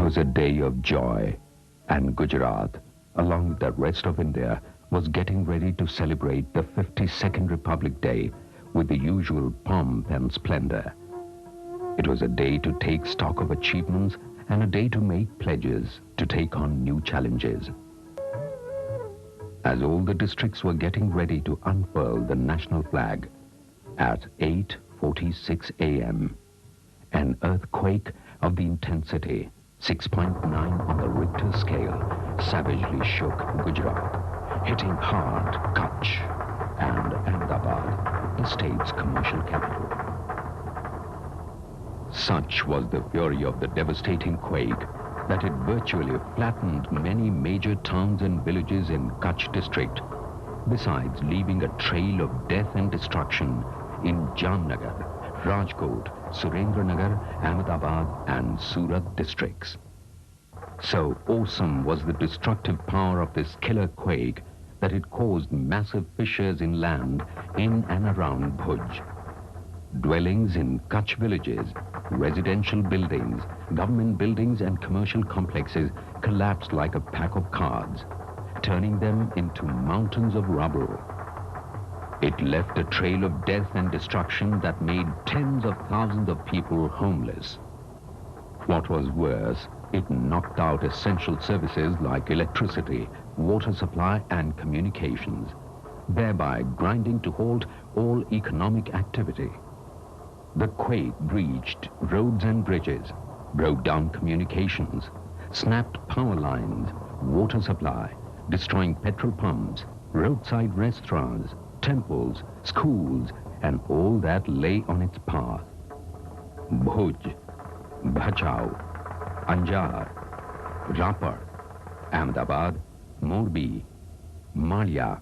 was a day of joy, and Gujarat, along with the rest of India, was getting ready to celebrate the 52nd Republic Day with the usual pomp and splendor. It was a day to take stock of achievements and a day to make pledges to take on new challenges. As all the districts were getting ready to unfurl the national flag, at 8:46 a.m., an earthquake of the intensity 6.9 on the Richter scale savagely shook Gujarat, hitting hard Kutch and Ahmedabad, the state's commercial capital. Such was the fury of the devastating quake that it virtually flattened many major towns and villages in Kutch district, besides leaving a trail of death and destruction in Jamnagar, Rajkot, Surendranagar, Ahmedabad and Surat districts. So awesome was the destructive power of this killer quake that it caused massive fissures in land in and around Bhuj. Dwellings in Kutch villages, residential buildings, government buildings and commercial complexes collapsed like a pack of cards, turning them into mountains of rubble. It left a trail of death and destruction that made tens of thousands of people homeless. What was worse, it knocked out essential services like electricity, water supply and communications, thereby grinding to halt all economic activity. The quake breached roads and bridges, broke down communications, snapped power lines, water supply, destroying petrol pumps, roadside restaurants, temples, schools, and all that lay on its path. Bhuj, Bhachau, Anjar, Rapar, Ahmedabad, Morbi, Malia,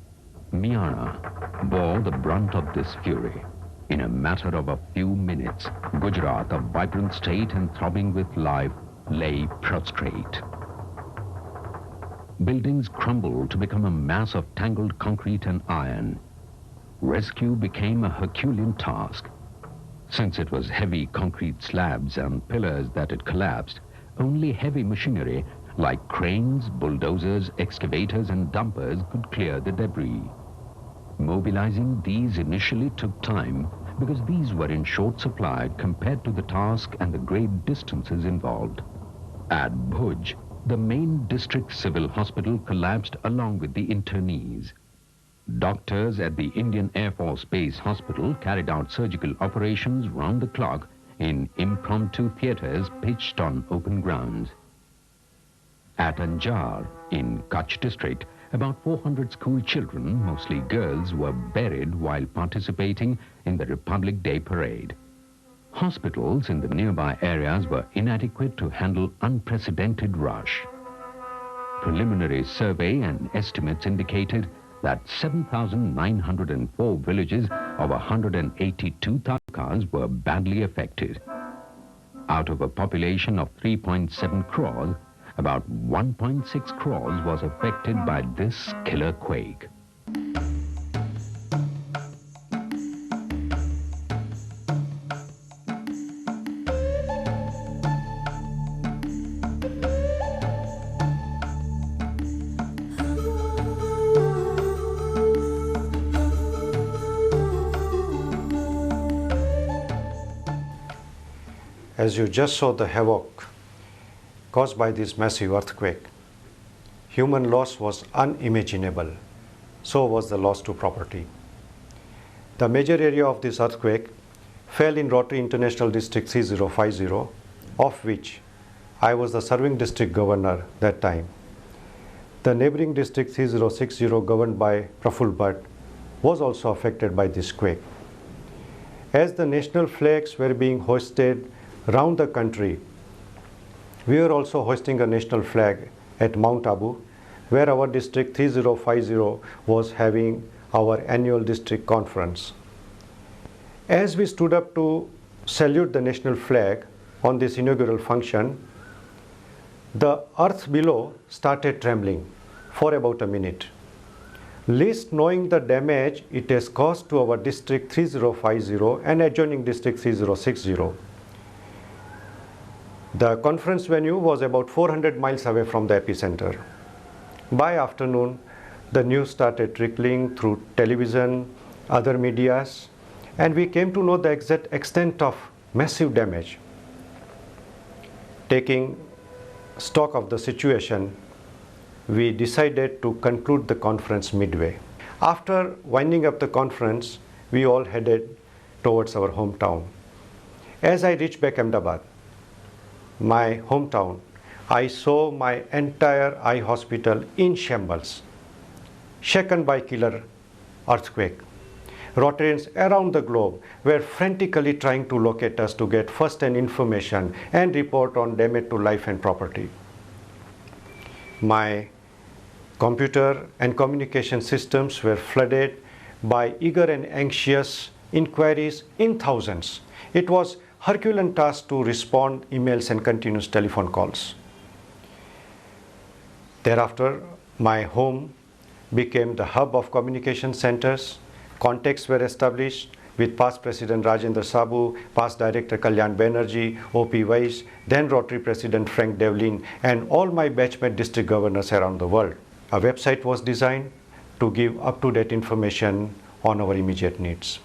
Miana bore the brunt of this fury. In a matter of a few minutes, Gujarat, a vibrant state and throbbing with life, lay prostrate. Buildings crumbled to become a mass of tangled concrete and iron. Rescue became a Herculean task. Since it was heavy concrete slabs and pillars that had collapsed, only heavy machinery like cranes, bulldozers, excavators and dumpers could clear the debris. Mobilizing these initially took time because these were in short supply compared to the task and the great distances involved. At Bhuj, the main district civil hospital collapsed along with the internees. Doctors at the Indian Air Force Base Hospital carried out surgical operations round the clock in impromptu theaters pitched on open grounds. At Anjar, in Kutch district, about 400 school children, mostly girls, were buried while participating in the Republic Day parade. Hospitals in the nearby areas were inadequate to handle unprecedented rush. Preliminary survey and estimates indicated that 7,904 villages of 182 talukas were badly affected. Out of a population of 3.7 crores, about 1.6 crores was affected by this killer quake. As you just saw the havoc caused by this massive earthquake, human loss was unimaginable. So was the loss to property. The major area of this earthquake fell in Rotary International District 3050, of which I was the serving district governor that time. The neighboring district 3060, governed by Praful Bhatt, was also affected by this quake. As the national flags were being hoisted around the country, we were also hoisting a national flag at Mount Abu, where our district 3050 was having our annual district conference. As we stood up to salute the national flag on this inaugural function, the earth below started trembling for about a minute. Least knowing the damage it has caused to our district 3050 and adjoining district 3060. The conference venue was about 400 miles away from the epicenter. By afternoon, the news started trickling through television, other medias, and we came to know the exact extent of massive damage. Taking stock of the situation, we decided to conclude the conference midway. After winding up the conference, we all headed towards our hometown. As I reached back Ahmedabad, my hometown, I saw my entire eye hospital in shambles, shaken by killer earthquake. Rotarians around the globe were frantically trying to locate us to get first-hand information and report on damage to life and property. My computer and communication systems were flooded by eager and anxious inquiries in thousands. It was Herculean task to respond emails and continuous telephone calls. Thereafter, my home became the hub of communication centers. Contacts were established with past President Rajendra Sabu, past Director Kalyan Banerjee, O.P. Weiss, then Rotary President Frank Devlin, and all my batchmate district governors around the world. A website was designed to give up-to-date information on our immediate needs.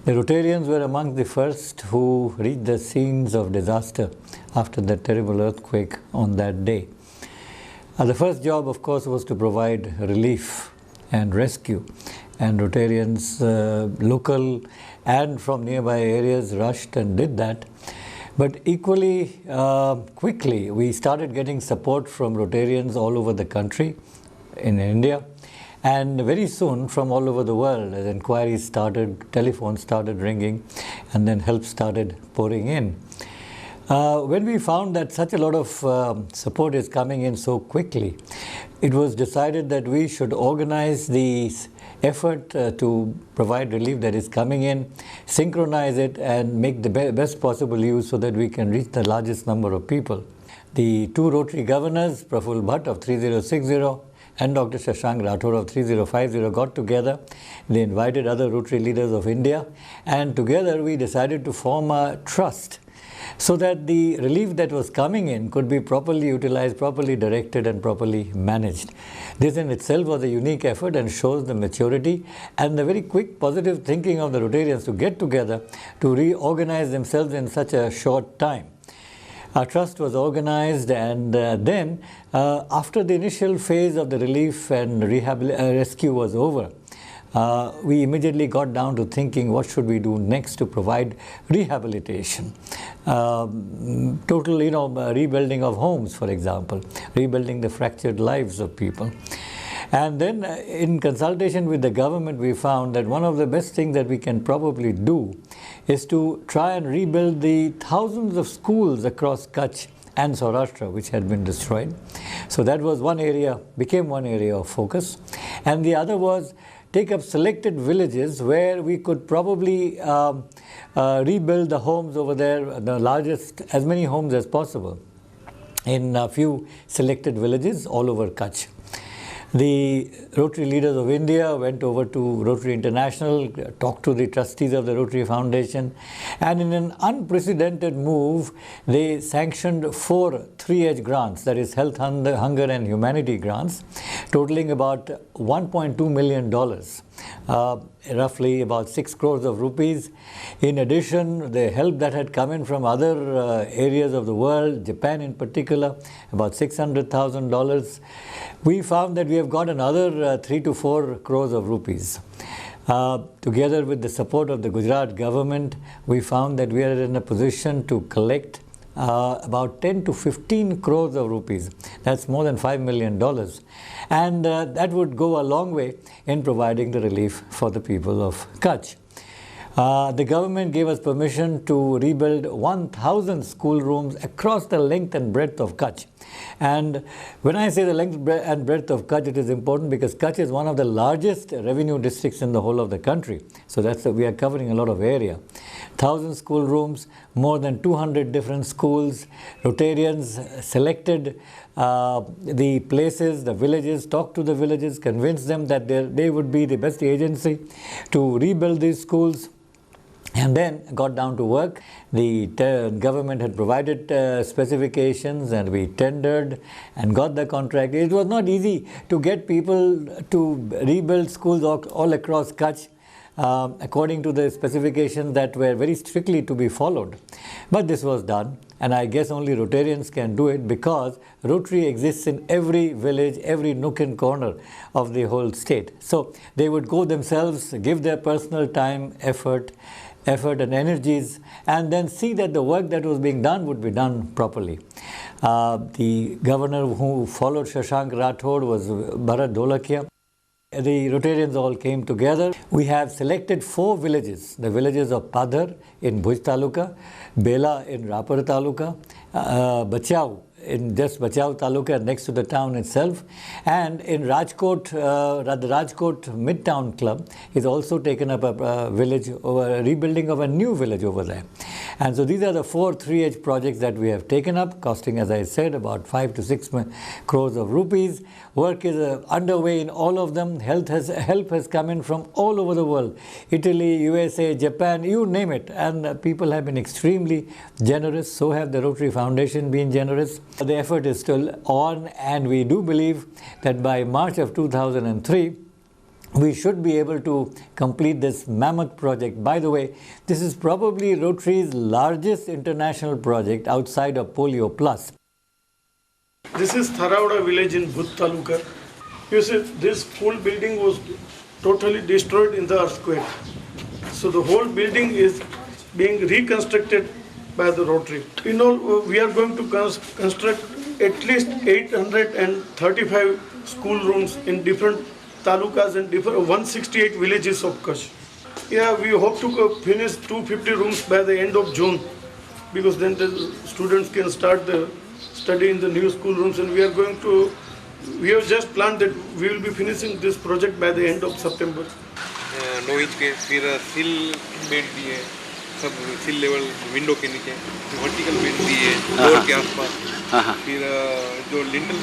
The Rotarians were among the first who reached the scenes of disaster after that terrible earthquake on that day. The first job, of course, was to provide relief and rescue, and Rotarians, local and from nearby areas, rushed and did that. But equally quickly, we started getting support from Rotarians all over the country, in India, and very soon from all over the world, as inquiries started, telephones started ringing, and then help started pouring in. When we found that such a lot of support is coming in so quickly, it was decided that we should organize the effort to provide relief that is coming in, synchronize it, and make the best possible use so that we can reach the largest number of people. The two Rotary governors, Praful Bhatt of 3060 and Dr. Shashank Rathod of 3050 got together. They invited other Rotary leaders of India, and together we decided to form a trust so that the relief that was coming in could be properly utilized, properly directed, and properly managed. This in itself was a unique effort and shows the maturity and the very quick positive thinking of the Rotarians to get together to reorganize themselves in such a short time. Our trust was organized, and then after the initial phase of the relief and rescue was over, we immediately got down to thinking what should we do next to provide rehabilitation. Total, rebuilding of homes, for example, rebuilding the fractured lives of people. And then in consultation with the government, we found that one of the best things that we can probably do is to try and rebuild the thousands of schools across Kutch and Saurashtra which had been destroyed. So that was became one area of focus. And the other was take up selected villages where we could probably rebuild the homes over there, as many homes as possible, in a few selected villages all over Kutch. The Rotary leaders of India went over to Rotary International, talked to the trustees of the Rotary Foundation, and in an unprecedented move, they sanctioned 4 3H grants, that is Health, Hunger and Humanity grants, totaling about $1.2 million. Roughly about 6 crores of rupees. In addition, the help that had come in from other areas of the world, Japan in particular, about $600,000. We found that we have got another 3 to 4 crores of rupees. Together with the support of the Gujarat government, we found that we are in a position to collect about 10 to 15 crores of rupees. That's more than $5 million. And that would go a long way in providing the relief for the people of Kutch. The government gave us permission to rebuild 1,000 schoolrooms across the length and breadth of Kutch. And when I say the length and breadth of Kutch, it is important because Kutch is one of the largest revenue districts in the whole of the country. So we are covering a lot of area. 1,000 schoolrooms, more than 200 different schools. Rotarians selected the places, the villages, talked to the villages, convinced them that they would be the best agency to rebuild these schools. and then got down to work. The government had provided specifications, and we tendered and got the contract. It was not easy to get people to rebuild schools all across Kutch according to the specifications that were very strictly to be followed. But this was done, and I guess only Rotarians can do it, because Rotary exists in every village, every nook and corner of the whole state. So they would go themselves, give their personal time, effort and energies, and then see that the work that was being done would be done properly. The governor who followed Shashank Rathod was Bharat Dholakia. The Rotarians all came together. We have selected 4 villages, the villages of Padhar in Bhuj Taluka, Bela in Rapar Taluka, Bachau in just Bachau Taluka next to the town itself, and in Rajkot, the Rajkot Midtown Club is also taken up a village, over rebuilding of a new village over there. And so these are the 4 3H projects that we have taken up, costing, as I said, about 5 to 6 crores of rupees. Work is underway in all of them. Help has come in from all over the world, Italy, USA, Japan, you name it, and people have been extremely generous. So have the Rotary Foundation been generous. The effort is still on, and we do believe that by March of 2003, we should be able to complete this mammoth project. By the way, this is probably Rotary's largest international project outside of Polio Plus. This is Tharauda village in Bhuj Taluka. You see, this full building was totally destroyed in the earthquake. So the whole building is being reconstructed by the Rotary. You know, we are going to construct at least 835 school rooms in different talukas and different 168 villages of Kutch. Yeah, we hope to finish 250 rooms by the end of June, because then the students can start the study in the new school rooms, and we have just planned that we will be finishing this project by the end of September. 9 inch के फिर सिल bed दिए, सब सिल level window के नीचे vertical bed दिए door के आसपास, फिर जो लिंटल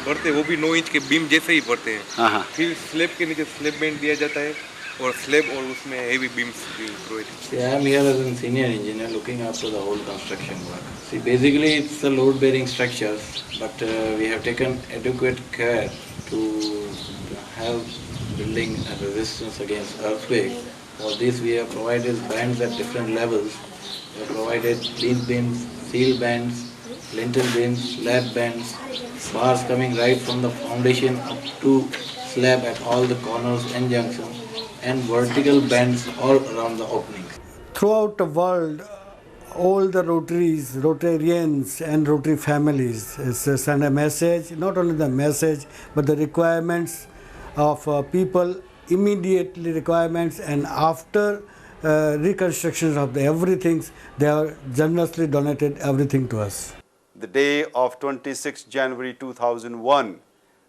भरते वो भी 9 इंच के बीम जैसे ही भरते हैं, फिर स्लैब के नीचे स्लैब बेड दिया जाता है और स्लैब और उसमें heavy beams provide. I am here as a senior engineer looking after the whole construction work. See, basically it's a load bearing structures, but we have taken adequate care to have building and resistance against earthquake. For this we have provided bands at different levels. We have provided lean beams, seal bands, lintel beams, slab bands, bars coming right from the foundation up to slab at all the corners and junctions, and vertical bands all around the openings. Throughout the world, all the Rotaries, Rotarians and Rotary families send a message, not only the message, but the requirements of people, immediately requirements, and after reconstruction of the everything, they have generously donated everything to us. The day of 26 January 2001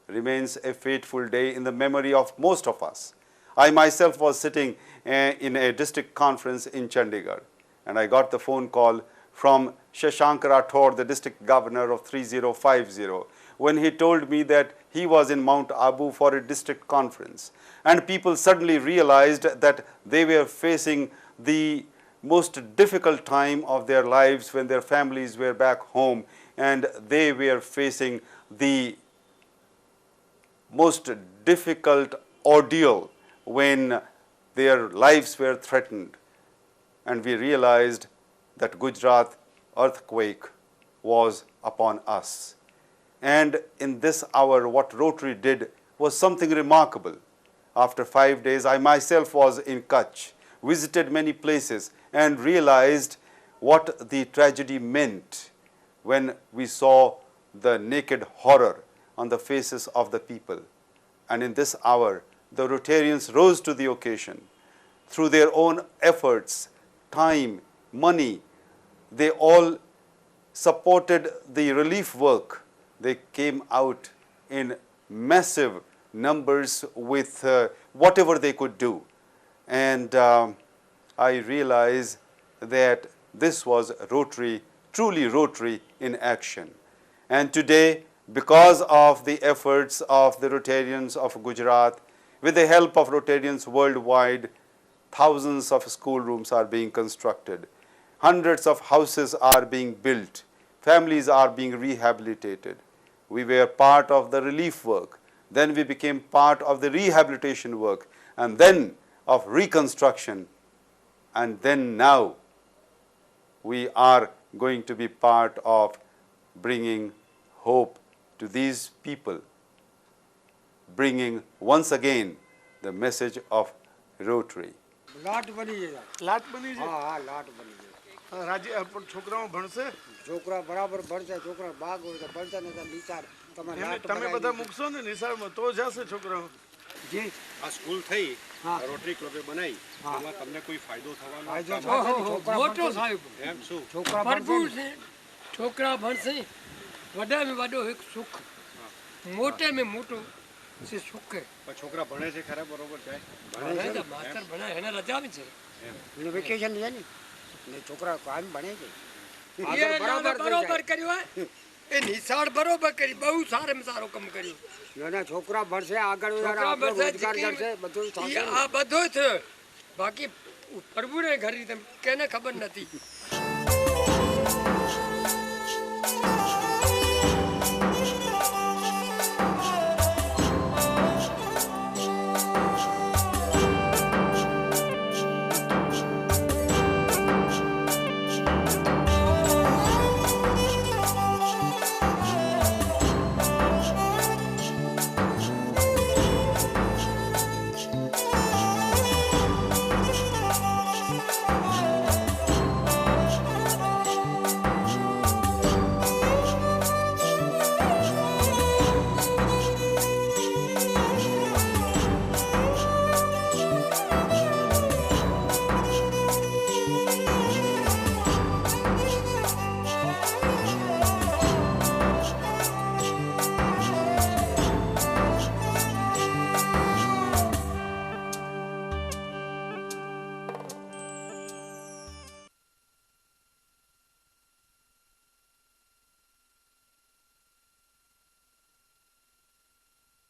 remains a fateful day in the memory of most of us. I myself was sitting in a district conference in Chandigarh, and I got the phone call from Shashank Rathod, the district governor of 3050, when he told me that he was in Mount Abu for a district conference. And people suddenly realized that they were facing the most difficult time of their lives when their families were back home, and they were facing the most difficult ordeal when their lives were threatened. And we realized that Gujarat earthquake was upon us. And in this hour, what Rotary did was something remarkable. After 5 days, I myself was in Kutch, visited many places, and realized what the tragedy meant when we saw the naked horror on the faces of the people. And in this hour, the Rotarians rose to the occasion. Through their own efforts, time, money, they all supported the relief work. They came out in massive numbers with whatever they could do. And I realized that this was Rotary, truly Rotary in action. And today, because of the efforts of the Rotarians of Gujarat, with the help of Rotarians worldwide, thousands of schoolrooms are being constructed, hundreds of houses are being built, families are being rehabilitated. We were part of the relief work, then we became part of the rehabilitation work, and then of reconstruction, and then now we are going to be part of bringing hope to these people, bringing once again the message of Rotary. લાટ બની જાય. લાટ બની છે. હા લાટ બની જાય. રાજી પણ છોકરાઓ ભણશે. છોકરા બરાબર ભણશે. છોકરા ભાગ હોય તો ભણશે ને તો નિશાળ તમારે લાટ તમે બધા મૂકશો ને નિશાળમાં તો જશે છોકરાઓ. જી આ સ્કૂલ થઈ રોટરી ક્લબે બનાવી એમાં તમને કોઈ ફાયદો થવાનો? મોટો સાહેબ એમ શું? છોકરા ભરપૂર છે. છોકરા ભણશે. વડામાં વડો એક સુખ, મોટે મેં મોટો છે સુખ. છોકરા ભણે છે ખરા બરોબર જાય? ભણે છે માસ્ટર ભણે એને રજા આવી છે. એને વેકેશન લે ને છોકરા કામ ભણે છે. બરોબર કર્યું હે એ નિશાળ બરોબર કરી, બહુ સારામાં સારો કામ કર્યું. નાના છોકરા ભણશે આગળ છોકરા ભણશે, રોજગાર કરશે બધું આ બધું છે. બાકી પ્રભુને ઘરે કેને ખબર નથી.